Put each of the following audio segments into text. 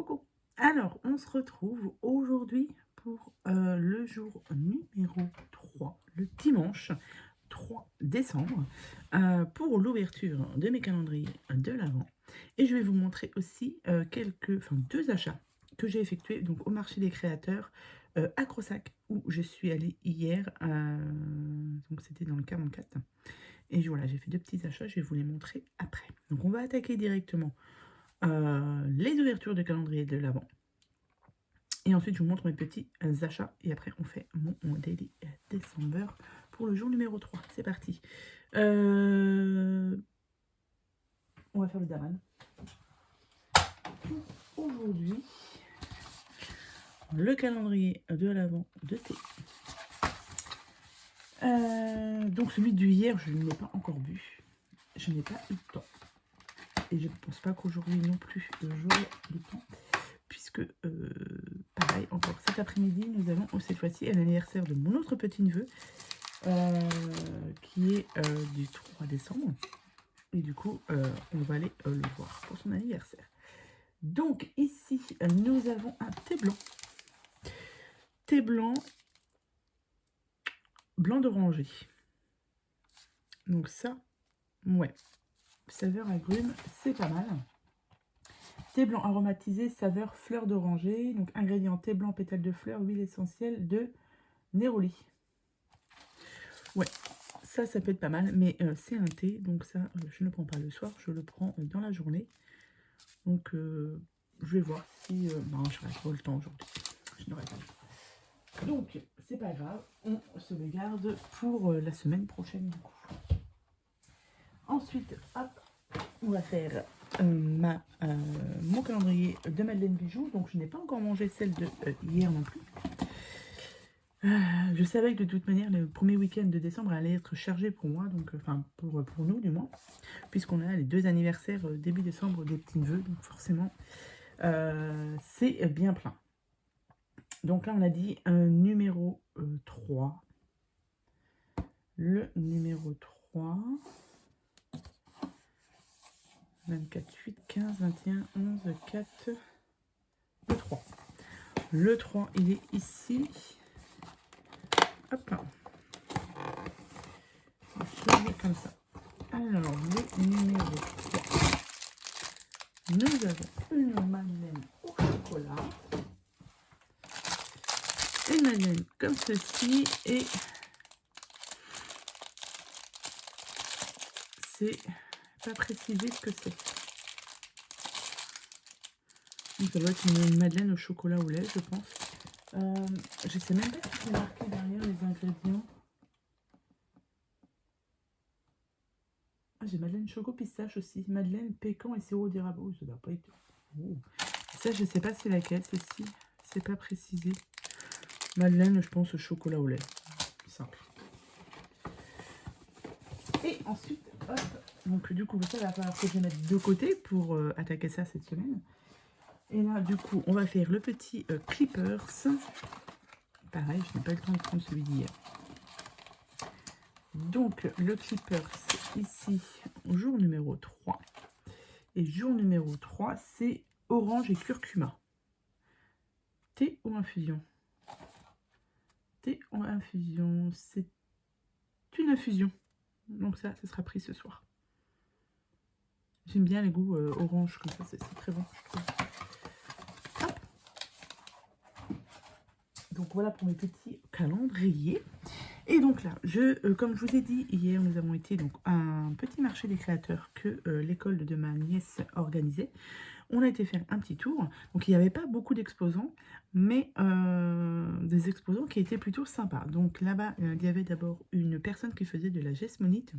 Coucou. Alors, on se retrouve aujourd'hui pour le jour numéro 3, le dimanche 3 décembre, pour l'ouverture de mes calendriers de l'Avent. Et je vais vous montrer aussi deux achats que j'ai effectués donc, au marché des créateurs à Crossac, où je suis allée hier. Donc, c'était dans le 44. Et voilà, j'ai fait deux petits achats, je vais vous les montrer après. Donc, on va attaquer directement les ouvertures de calendrier de l'Avent. Et ensuite, je vous montre mes petits achats. Et après, on fait mon daily December pour le jour numéro 3. C'est parti. On va faire le Daman. Aujourd'hui, le calendrier de l'Avent de thé. Donc celui du hier, je ne l'ai pas encore vu. Je n'ai pas eu le temps. Et je ne pense pas qu'aujourd'hui non plus, j'aurai le temps. Puisque, pareil, encore cet après-midi, nous avons cette fois-ci un anniversaire de mon autre petit-neveu, qui est du 3 décembre. Et du coup, on va aller le voir pour son anniversaire. Donc, ici, nous avons un thé blanc. Thé blanc, blanc d'oranger. Donc ça, ouais, saveur agrumes, c'est pas mal. Thé blanc aromatisé, saveur fleur d'oranger. Donc, ingrédients thé blanc, pétales de fleurs, huile essentielle de néroli. Ouais, ça peut être pas mal, mais c'est un thé, donc ça, je ne le prends pas le soir, je le prends dans la journée. Donc, je vais voir si... non, je n'aurai pas le temps aujourd'hui. Je n'aurai pas le temps. Donc, c'est pas grave, on se le garde pour la semaine prochaine, du coup. Ensuite, hop, on va faire mon calendrier de Madeleine Bijoux. Donc, je n'ai pas encore mangé celle de hier non plus. Je savais que de toute manière, le premier week-end de décembre allait être chargé pour moi, donc enfin pour nous du moins, puisqu'on a les 2 anniversaires début décembre des petits-neveux, donc forcément, c'est bien plein. Donc là, on a dit un numéro 3. Le numéro 3. 24, 8, 15, 21, 11, 4, le 3. Le 3, il est ici. Hop là. Comme ça. Alors, le numéro 3. Nous avons une madeleine au chocolat. Une madeleine comme ceci. Et c'est pas précisé ce que c'est. Donc ça doit être une madeleine au chocolat au lait, je pense. Je sais même pas si c'est marqué derrière les ingrédients. Ah, j'ai madeleine choco pistache aussi. Madeleine pécan et sirop d'érable. Oh, ça doit pas être... Oh. Ça, je sais pas c'est laquelle, celle-ci. C'est pas précisé. Madeleine, je pense, au chocolat au lait. Simple. Et ensuite, hop. Donc, du coup, ça va falloir que je mette de côté pour attaquer ça cette semaine. Et là, du coup, on va faire le petit Clippers. Pareil, je n'ai pas eu le temps de prendre celui d'hier. Donc, le Clippers, ici, jour numéro 3. Et jour numéro 3, c'est orange et curcuma. Thé ou infusion? Thé ou infusion? C'est une infusion. Donc ça sera pris ce soir. J'aime bien les goûts orange, comme ça, c'est très bon, je trouve. Hop. Donc voilà pour mes petits calendriers. Et donc là, comme je vous ai dit, hier, nous avons été donc, à un petit marché des créateurs que l'école de ma nièce organisait. On a été faire un petit tour. Donc, il n'y avait pas beaucoup d'exposants, mais des exposants qui étaient plutôt sympas. Donc, là-bas, il y avait d'abord une personne qui faisait de la gesmonite.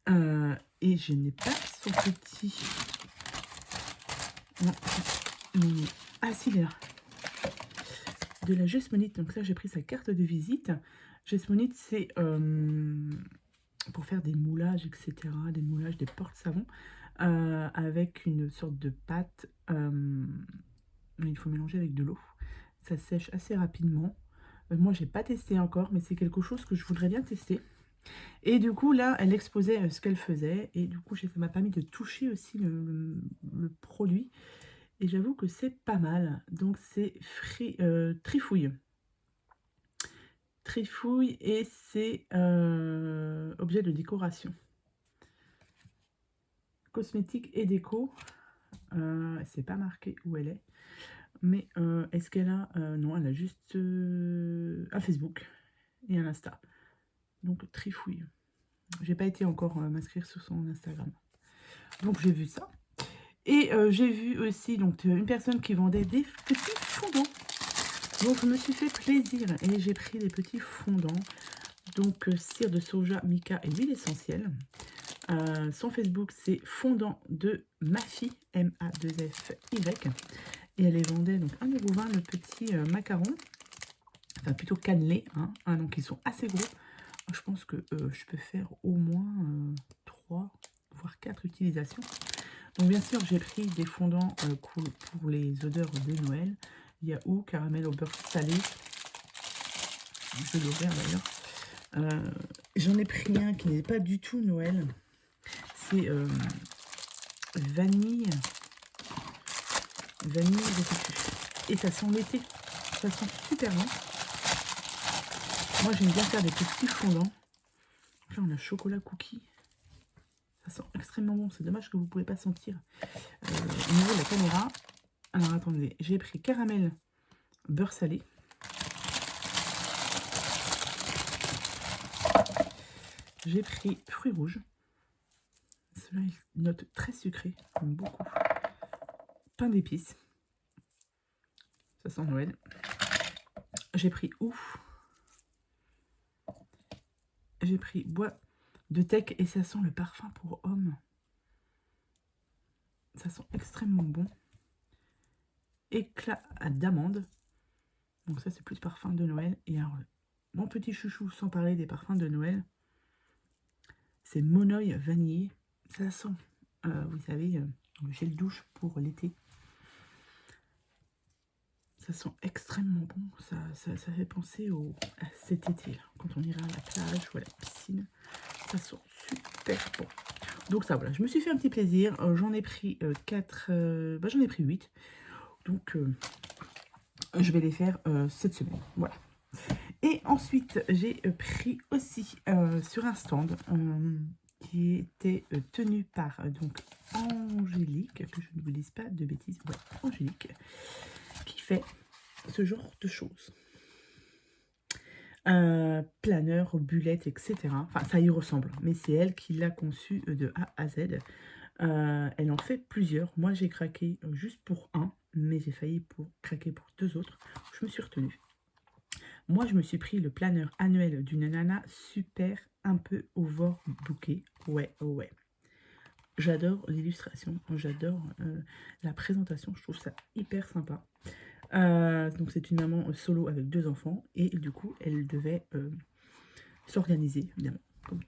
Et je n'ai pas son petit... Non. Ah, si, il est là. De la gesmonite. Donc, ça, j'ai pris sa carte de visite. Gesmonite, c'est pour faire des moulages, etc. Des moulages, des porte-savons. Avec une sorte de pâte. Il faut mélanger avec de l'eau. Ça sèche assez rapidement. Moi, j'ai pas testé encore, mais c'est quelque chose que je voudrais bien tester. Et du coup, là, elle exposait ce qu'elle faisait. Et du coup, ça m'a permis de toucher aussi le produit. Et j'avoue que c'est pas mal. Donc c'est Trifouille. Trifouille et c'est objet de décoration. Cosmétique et déco. C'est pas marqué où elle est. Mais est-ce qu'elle a... non, elle a juste un Facebook et un Insta. Donc Trifouille. J'ai pas été encore m'inscrire sur son Instagram. Donc j'ai vu ça. Et j'ai vu aussi donc, une personne qui vendait des petits fondants. Donc je me suis fait plaisir et j'ai pris des petits fondants. Donc cire de soja, mica et huile essentielle. Son Facebook c'est fondant de Mafi, M-A-2-F-Y. Et elle les vendait donc 1,20 € le petit macaron. Enfin plutôt cannelé. Hein. Donc ils sont assez gros. Je pense que je peux faire au moins 3 voire 4 utilisations. Donc bien sûr, j'ai pris des fondants pour les odeurs de Noël. Yaourt, caramel au beurre salé. Je vais l'ouvrir d'ailleurs. J'en ai pris un qui n'est pas du tout Noël. C'est vanille. Vanille, je sais plus. Et ça sent l'été. Ça sent super bon. Moi, j'aime bien faire des petits fondants. Là, on a chocolat cookie. Ça sent extrêmement bon. C'est dommage que vous ne pouvez pas sentir au niveau de la caméra. Alors, attendez. J'ai pris caramel beurre salé. J'ai pris fruits rouges. Cela est une note très sucrée. J'aime beaucoup. Pain d'épices. Ça sent Noël. J'ai pris ouf. J'ai pris bois de teck et ça sent le parfum pour homme. Ça sent extrêmement bon. Éclat d'amande. Donc ça c'est plus parfum de Noël. Et alors, mon petit chouchou, sans parler des parfums de Noël, c'est Monoï vanillé. Ça sent, vous savez, le gel douche pour l'été. Ça sent extrêmement bon. Ça fait penser à cet été, là, quand on ira à la plage ou à la piscine. Ça sent super bon. Donc ça, voilà, je me suis fait un petit plaisir. J'en ai pris 4, j'en ai pris 8. Donc je vais les faire cette semaine. Voilà. Et ensuite, j'ai pris aussi sur un stand qui était tenu par donc Angélique, que je ne vous dise pas de bêtises, ouais, Angélique, qui fait ce genre de choses. Planeur, bullette, etc. Enfin, ça y ressemble, mais c'est elle qui l'a conçu de A à Z. Elle en fait plusieurs. Moi, j'ai craqué juste pour un, mais j'ai failli craquer pour 2 autres. Je me suis retenue. Moi, je me suis pris le planeur annuel d'une nana super un peu overbookée. Ouais, ouais. J'adore l'illustration, j'adore la présentation, je trouve ça hyper sympa. Donc c'est une maman solo avec 2 enfants et du coup elle devait s'organiser, évidemment, comme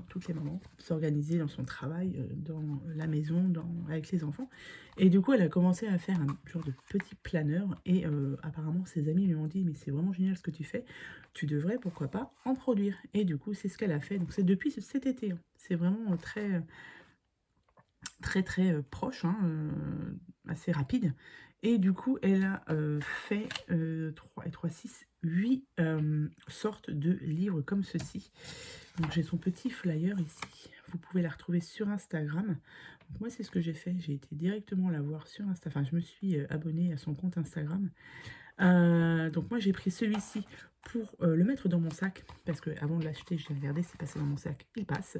toutes les mamans, s'organiser dans son travail, dans la maison, avec les enfants. Et du coup elle a commencé à faire un genre de petit planeur et apparemment ses amis lui ont dit mais c'est vraiment génial ce que tu fais, tu devrais pourquoi pas en produire. Et du coup c'est ce qu'elle a fait, donc c'est depuis cet été, hein. C'est vraiment très proche, hein, assez rapide. Et du coup, elle a fait 3 et 3, 6, 8 sortes de livres comme ceci. Donc j'ai son petit flyer ici. Vous pouvez la retrouver sur Instagram. Donc, moi, c'est ce que j'ai fait. J'ai été directement la voir sur Instagram. Enfin, je me suis abonnée à son compte Instagram. Donc moi, j'ai pris celui-ci pour le mettre dans mon sac. Parce que avant de l'acheter, je l'ai regardé, c'est passé dans mon sac. Il passe.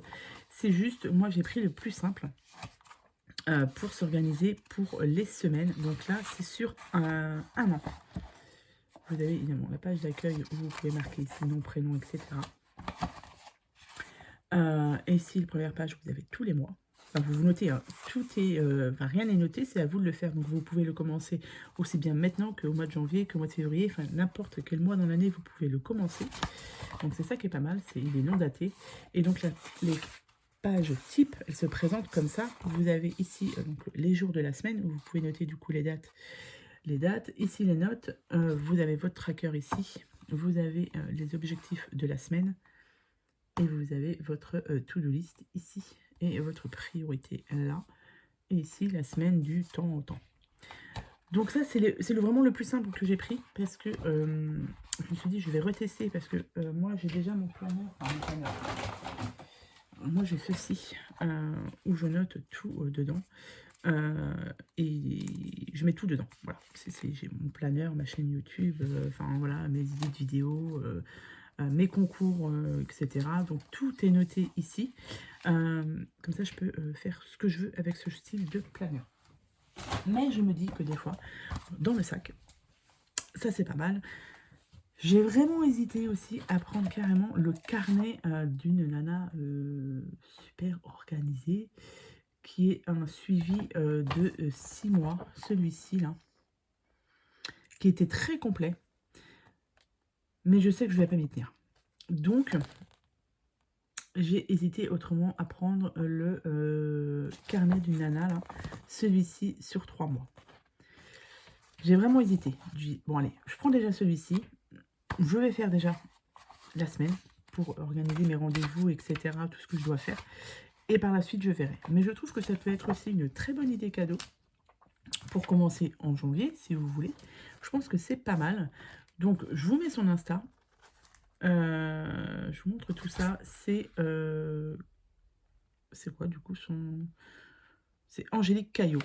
C'est juste, moi, j'ai pris le plus simple. Pour s'organiser pour les semaines. Donc là, c'est sur un an. Vous avez évidemment la page d'accueil où vous pouvez marquer ici nom, prénom, etc. Et ici, la première page, vous avez tous les mois. Enfin, vous notez, hein, tout est, enfin, rien n'est noté, c'est à vous de le faire. Donc vous pouvez le commencer aussi bien maintenant qu'au mois de janvier, qu'au mois de février. Enfin, n'importe quel mois dans l'année, vous pouvez le commencer. Donc c'est ça qui est pas mal, il est non daté. Et donc là, les page type, elle se présente comme ça. Vous avez ici donc, les jours de la semaine où vous pouvez noter du coup les dates. Ici les notes. Vous avez votre tracker ici. Vous avez les objectifs de la semaine. Et vous avez votre to-do list ici. Et votre priorité là. Et ici la semaine du temps au temps. Donc ça, c'est vraiment le plus simple que j'ai pris parce que je me suis dit, je vais retester parce que moi, j'ai déjà mon planeur. Enfin, mon planeur. Moi, j'ai ceci où je note tout dedans. Et je mets tout dedans. Voilà. J'ai mon planeur, ma chaîne YouTube, enfin voilà, mes idées de vidéos, mes concours, etc. Donc tout est noté ici. Comme ça, je peux faire ce que je veux avec ce style de planeur. Mais je me dis que des fois, dans le sac, ça c'est pas mal. J'ai vraiment hésité aussi à prendre carrément le carnet d'une nana super organisée, qui est un suivi de 6 mois, celui-ci là, qui était très complet, mais je sais que je ne vais pas m'y tenir. Donc, j'ai hésité autrement à prendre le carnet d'une nana, là, celui-ci sur 3 mois. J'ai vraiment hésité. J'ai dit, bon allez, je prends déjà celui-ci. Je vais faire déjà la semaine pour organiser mes rendez-vous, etc. Tout ce que je dois faire. Et par la suite, je verrai. Mais je trouve que ça peut être aussi une très bonne idée cadeau pour commencer en janvier, si vous voulez. Je pense que c'est pas mal. Donc, je vous mets son Insta. Je vous montre tout ça. C'est quoi, du coup, son... C'est Angélique Caillot.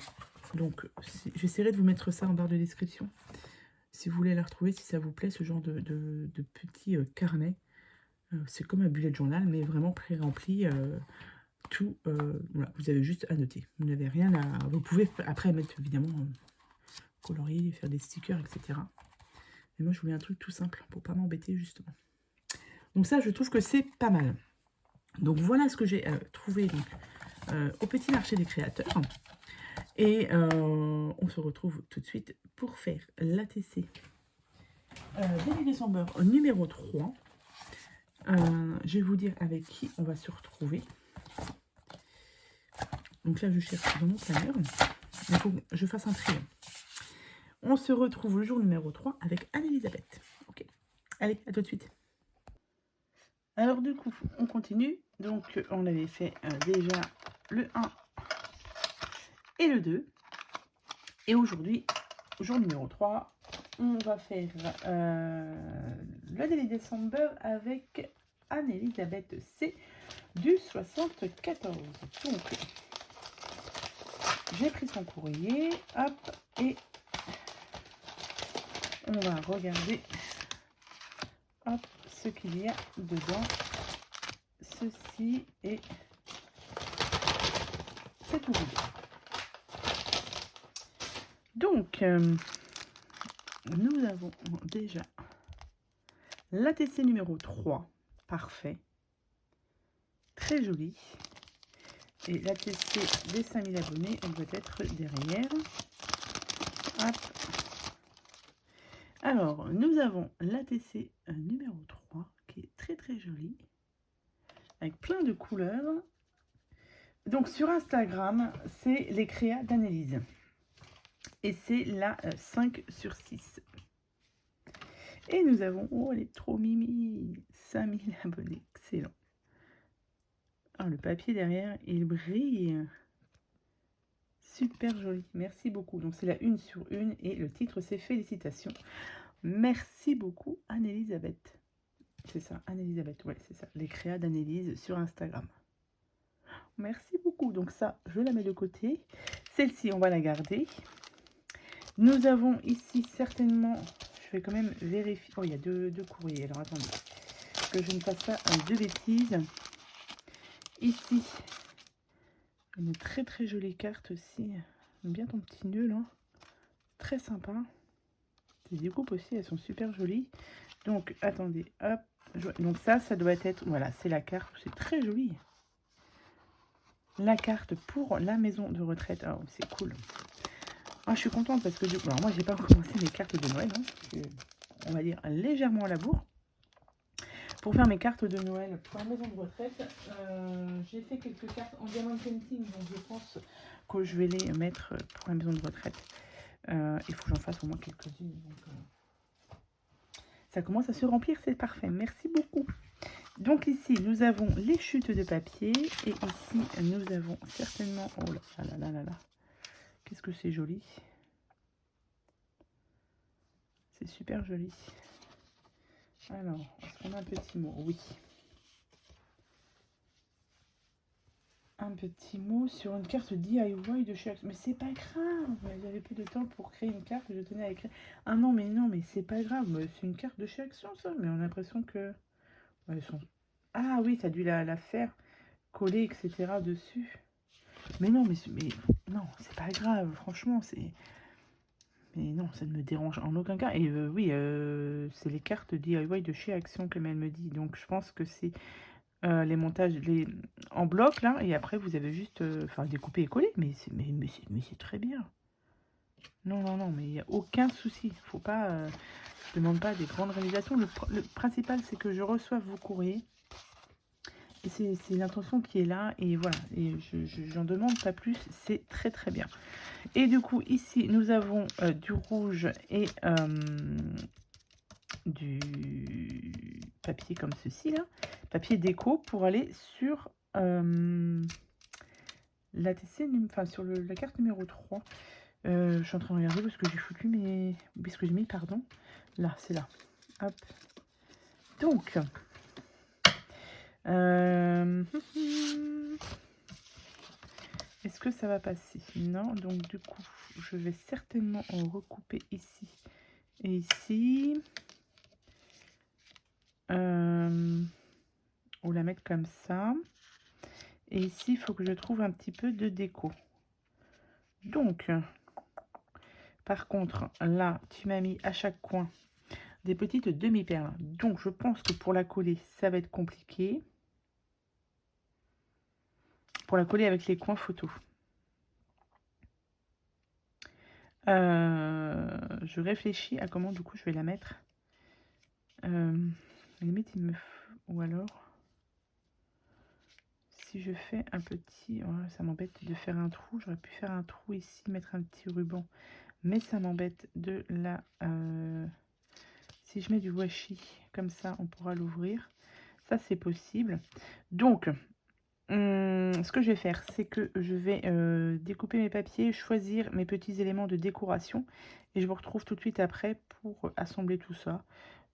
Donc, j'essaierai de vous mettre ça en barre de description. Si vous voulez la retrouver, si ça vous plaît, ce genre de petit carnet. C'est comme un bullet journal, mais vraiment pré-rempli. Tout, voilà, vous avez juste à noter. Vous n'avez rien à... Vous pouvez après mettre, évidemment, colorier, faire des stickers, etc. Mais moi, je voulais un truc tout simple pour pas m'embêter, justement. Donc ça, je trouve que c'est pas mal. Donc voilà ce que j'ai trouvé donc, au petit marché des créateurs. Et on se retrouve tout de suite pour faire l'ATC début décembre numéro 3. Je vais vous dire avec qui on va se retrouver. Donc là, je cherche dans mon planeur. Il faut que je fasse un tri. On se retrouve le jour numéro 3 avec Anne-Elisabeth. Ok. Allez, à tout de suite. Alors du coup, on continue. Donc on avait fait déjà le 1 et le 2. Et aujourd'hui, jour numéro 3, on va faire le Daily December avec Anne-Elisabeth C du 74. Donc, j'ai pris son courrier, hop, et on va regarder hop, ce qu'il y a dedans. Ceci est... C'est tout vide. Donc, nous avons déjà l'ATC numéro 3. Parfait. Très joli. Et l'ATC des 5000 abonnés, elle doit être derrière. Hop. Alors, nous avons l'ATC numéro 3, qui est très très joli, avec plein de couleurs. Donc, sur Instagram, c'est les créas d'Annelise. Et c'est la 5 sur 6. Et nous avons, oh, elle est trop mimi, 5000 abonnés, excellent. Ah, le papier derrière, il brille. Super joli, merci beaucoup. Donc c'est la 1 sur 1 et le titre c'est Félicitations. Merci beaucoup Anne-Elisabeth. C'est ça, Anne-Elisabeth, ouais c'est ça. Les créas d'Annelise sur Instagram. Merci beaucoup. Donc ça, je la mets de côté. Celle-ci, on va la garder. Nous avons ici certainement, je vais quand même vérifier. Oh, il y a deux courriers. Alors attendez, que je ne fasse pas de bêtises. Ici, une très très jolie carte aussi. J'aime bien ton petit nœud là. Très sympa. Les découpes aussi, elles sont super jolies. Donc, attendez, hop. Donc ça doit être, voilà, c'est la carte. C'est très joli. La carte pour la maison de retraite. Oh, c'est cool. Ah, je suis contente parce que, alors moi, j'ai pas commencé mes cartes de Noël. Hein, on va dire légèrement à la bourre. Pour faire mes cartes de Noël pour la maison de retraite, j'ai fait quelques cartes en diamant painting, donc je pense que je vais les mettre pour la maison de retraite. Il faut que j'en fasse au moins quelques-unes. Ça commence à se remplir, c'est parfait. Merci beaucoup. Donc ici, nous avons les chutes de papier. Et ici, nous avons certainement... Oh là là là là là. Qu'est-ce que c'est joli. c'est super joli. Alors, est-ce qu'on a un petit mot? Oui. Un petit mot sur une carte DIY de chez Action. Mais c'est pas grave, j'avais peu de temps pour créer une carte, je tenais à écrire. Ah non, mais c'est pas grave, c'est une carte de chez Action, ça. Mais on a l'impression que... Ouais, elles sont... Ah oui, t'as dû la faire coller, etc. dessus. Mais non, mais non, c'est pas grave, franchement, c'est... Mais non, ça ne me dérange en aucun cas. Et oui, c'est les cartes DIY de chez Action, comme elle me dit. Donc je pense que c'est les montages en bloc, là. Et après, vous avez juste découper et coller. Mais c'est très bien. Non, non, non, mais il n'y a aucun souci. Faut pas... je demande pas des grandes réalisations. Le principal, c'est que je reçoive vos courriers. Et c'est l'intention qui est là. Et voilà, et j'en demande pas plus. C'est très très bien. Et du coup, ici, nous avons du rouge et du papier comme ceci, là. Papier déco pour aller sur l'ATC, enfin sur la carte numéro 3. Je suis en train de regarder parce que j'ai foutu mes... Parce que j'ai mis, pardon. Là, c'est là. Hop. Donc... est-ce que ça va passer? Non, donc du coup, je vais certainement en recouper ici et ici. Ou la mettre comme ça. Et ici, il faut que je trouve un petit peu de déco. Donc, par contre, là, tu m'as mis à chaque coin des petites demi-perles. Donc, je pense que pour la coller, ça va être compliqué. Pour la coller avec les coins photos. Je réfléchis à comment, du coup, je vais la mettre. À la limite, il me faut... Ou alors... Si je fais un petit... Oh, ça m'embête de faire un trou. J'aurais pu faire un trou ici, mettre un petit ruban. Mais ça m'embête de la... si je mets du washi, comme ça, on pourra l'ouvrir. Ça, c'est possible. Donc, ce que je vais faire, c'est que je vais découper mes papiers, choisir mes petits éléments de décoration. Et je vous retrouve tout de suite après pour assembler tout ça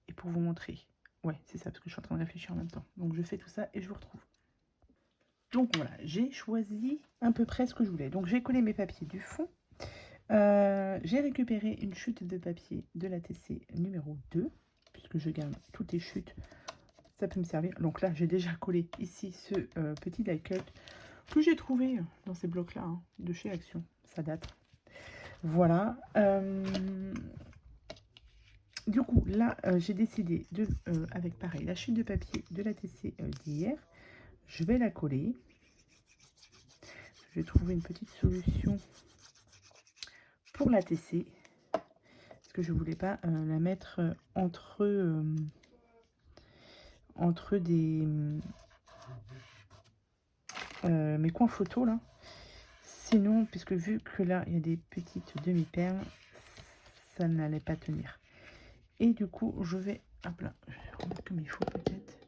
et pour vous montrer. Ouais, c'est ça, parce que je suis en train de réfléchir en même temps. Donc, je fais tout ça et je vous retrouve. Donc, voilà, j'ai choisi à peu près ce que je voulais. Donc, j'ai collé mes papiers du fond. J'ai récupéré une chute de papier de l'ATC numéro 2, puisque je garde toutes les chutes, ça peut me servir. Donc là, j'ai déjà collé ici ce petit die cut que j'ai trouvé dans ces blocs-là, hein, de chez Action. Ça date. Voilà. Du coup, là, j'ai décidé de, avec pareil, la chute de papier de l'ATC d'hier, je vais la coller. Je vais trouver une petite solution pour l'ATC. Parce que je voulais pas la mettre entre des mes coins photos là. Sinon, puisque vu que là il y a des petites demi-perles, ça n'allait pas tenir. Et du coup, je vais, hop là, je vais remettre comme il faut peut-être.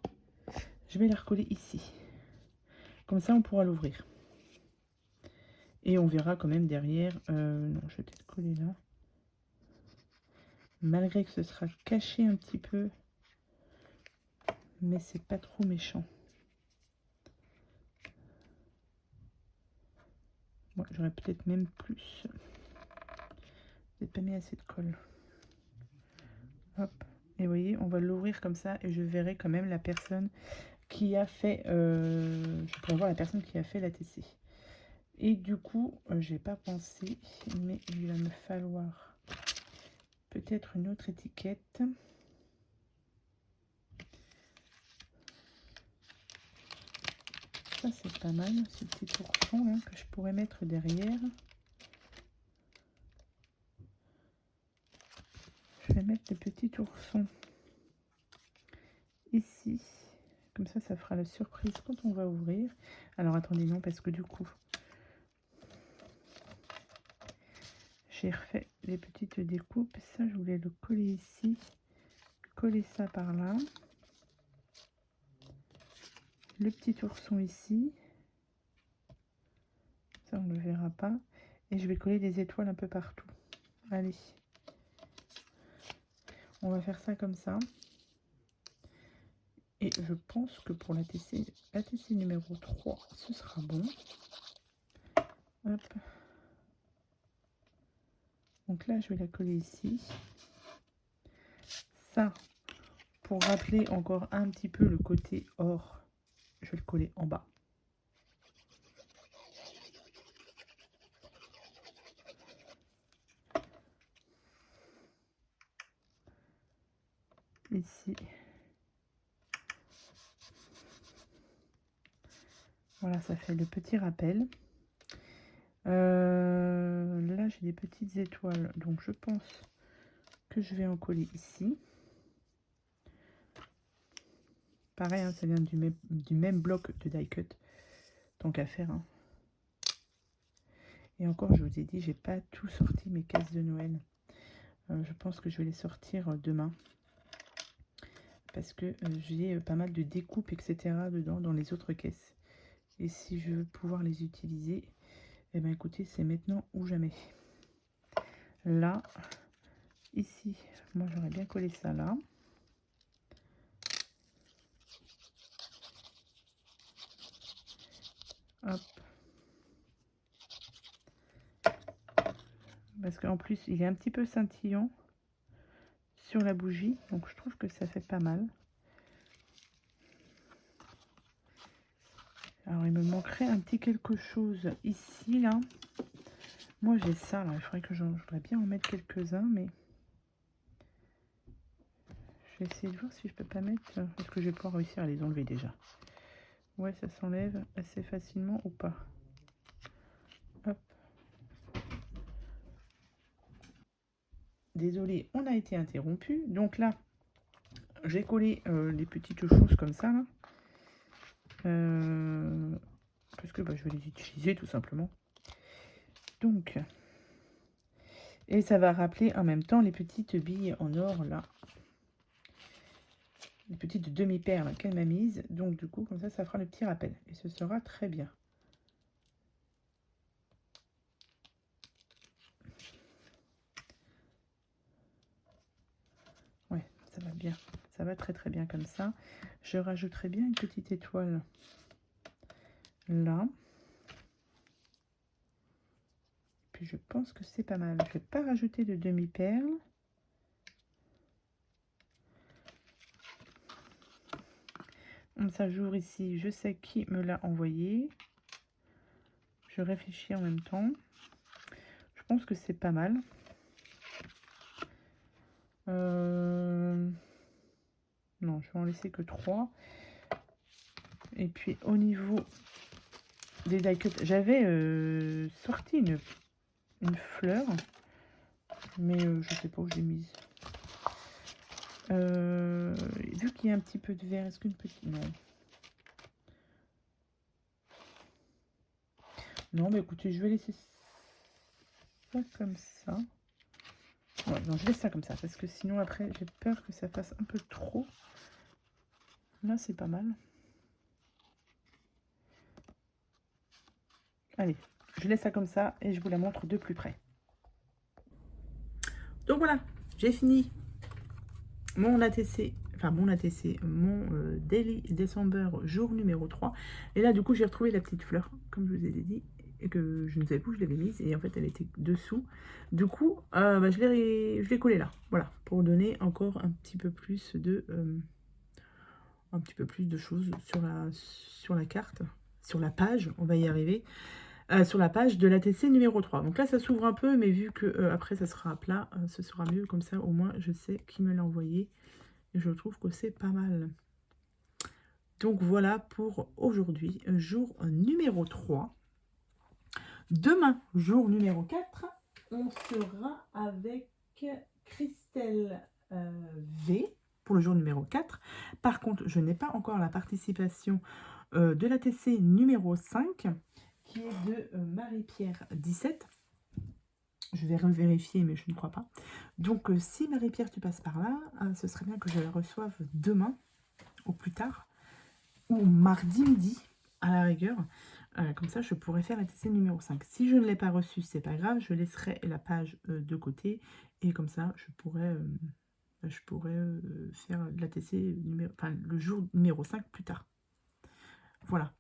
Je vais la recoller ici. Comme ça, on pourra l'ouvrir. Et on verra quand même derrière. Non, je vais peut-être coller là. Malgré que ce sera caché un petit peu. Mais c'est pas trop méchant. Bon, j'aurais peut-être même plus. J'ai pas mis assez de colle. Hop. Et vous voyez, on va l'ouvrir comme ça et je verrai quand même la personne qui a fait... je pourrais voir la personne qui a fait l'ATC. Et du coup, j'ai pas pensé, mais il va me falloir peut-être une autre étiquette. Ça, c'est pas mal, ce petit ourson là, que je pourrais mettre derrière. Je vais mettre le petit ourson ici. Comme ça, ça fera la surprise quand on va ouvrir. Alors, attendez, non, parce que du coup, j'ai refait les petites découpes. Ça, je voulais le coller ici. Coller ça par là. Le petit ourson ici. Ça, on ne le verra pas. Et je vais coller des étoiles un peu partout. Allez. On va faire ça comme ça. Et je pense que pour la TC numéro 3, ce sera bon. Hop. Donc là, je vais la coller ici. Ça, pour rappeler encore un petit peu le côté or, je vais le coller en bas. Ici. Voilà, ça fait le petit rappel. Là, j'ai des petites étoiles, donc je pense que je vais en coller ici. Pareil, hein, ça vient du même bloc de die cut, tant qu'à faire. Hein. Et encore, je vous ai dit, j'ai pas tout sorti mes caisses de Noël. Je pense que je vais les sortir demain. Parce que j'ai pas mal de découpes, etc. dedans, dans les autres caisses. Et si je veux pouvoir les utiliser, eh bien écoutez, c'est maintenant ou jamais. Là, ici, moi j'aurais bien collé ça là. Hop. Parce qu'en plus, il est un petit peu scintillant sur la bougie. Donc je trouve que ça fait pas mal. Alors il me manquerait un petit quelque chose ici, là. Moi j'ai ça, là. Il faudrait que je voudrais bien en mettre quelques-uns, mais... Je vais essayer de voir si je peux pas mettre... Est-ce que je vais pouvoir réussir à les enlever déjà? Ouais, ça s'enlève assez facilement ou pas? Hop. Désolée, on a été interrompu. Donc là, j'ai collé les petites choses comme ça. Là. Parce que je vais les utiliser tout simplement. Donc, et ça va rappeler en même temps les petites billes en or là. Les petites demi-perles qu'elle m'a mises. Donc du coup, comme ça fera le petit rappel. Et ce sera très bien. Ouais, ça va bien. Ça va très très bien comme ça. Je rajouterai bien une petite étoile là. Puis je pense que c'est pas mal. Je vais pas rajouter de demi-perles. Ça jour ici, je sais qui me l'a envoyé. Je réfléchis en même temps. Je pense que c'est pas mal. Non, je vais en laisser que 3. Et puis au niveau des die cut, j'avais sorti une fleur, mais je sais pas où j'ai mise. Vu qu'il y a un petit peu de vert, est-ce qu'une petite... Non. Non, mais écoutez, je vais laisser ça comme ça. Ouais, non, je laisse ça comme ça, parce que sinon après, j'ai peur que ça fasse un peu trop. Là, c'est pas mal. Allez, je laisse ça comme ça et je vous la montre de plus près. Donc voilà, j'ai fini mon ATC, mon Daily December jour numéro 3. Et là, du coup, j'ai retrouvé la petite fleur, comme je vous ai dit, et que je ne savais pas où je l'avais mise. Et en fait, elle était dessous. Du coup, je l'ai collée là. Voilà, pour donner encore un petit peu plus de choses sur la carte, sur la page, on va y arriver. Sur la page de l'ATC numéro 3. Donc là, ça s'ouvre un peu, mais vu que après, ça sera à plat, ce sera mieux. Comme ça, au moins, je sais qui me l'a envoyé. Et je trouve que c'est pas mal. Donc voilà pour aujourd'hui, jour numéro 3. Demain, jour numéro 4, on sera avec Christelle V pour le jour numéro 4. Par contre, je n'ai pas encore la participation de l'ATC numéro 5, qui est de Marie-Pierre 17. Je vais revérifier, mais je ne crois pas. Donc, si Marie-Pierre, tu passes par là, ce serait bien que je la reçoive demain, au plus tard, ou mardi midi, à la rigueur. Comme ça, je pourrais faire la TC numéro 5. Si je ne l'ai pas reçue, c'est pas grave, je laisserai la page de côté. Et comme ça, je pourrais je pourrais faire l'ATC enfin, le jour numéro 5 plus tard. Voilà.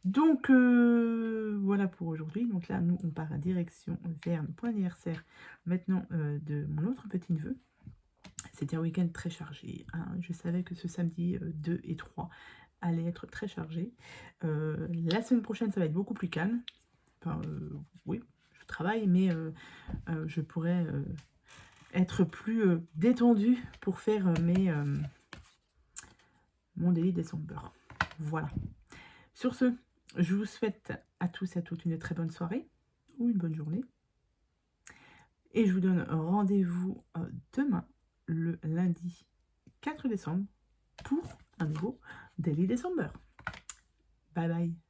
Donc, voilà pour aujourd'hui. Donc là, nous, on part à direction vers pour l'anniversaire maintenant de mon autre petit-neveu. C'était un week-end très chargé, hein. Je savais que ce samedi 2 et 3 allait être très chargé. La semaine prochaine, ça va être beaucoup plus calme. Enfin, oui, je travaille, mais je pourrais être plus détendue pour faire mon Daily December. Voilà. Sur ce, je vous souhaite à tous et à toutes une très bonne soirée ou une bonne journée. Et je vous donne rendez-vous demain, le lundi 4 décembre, pour un nouveau Daily December. Bye bye.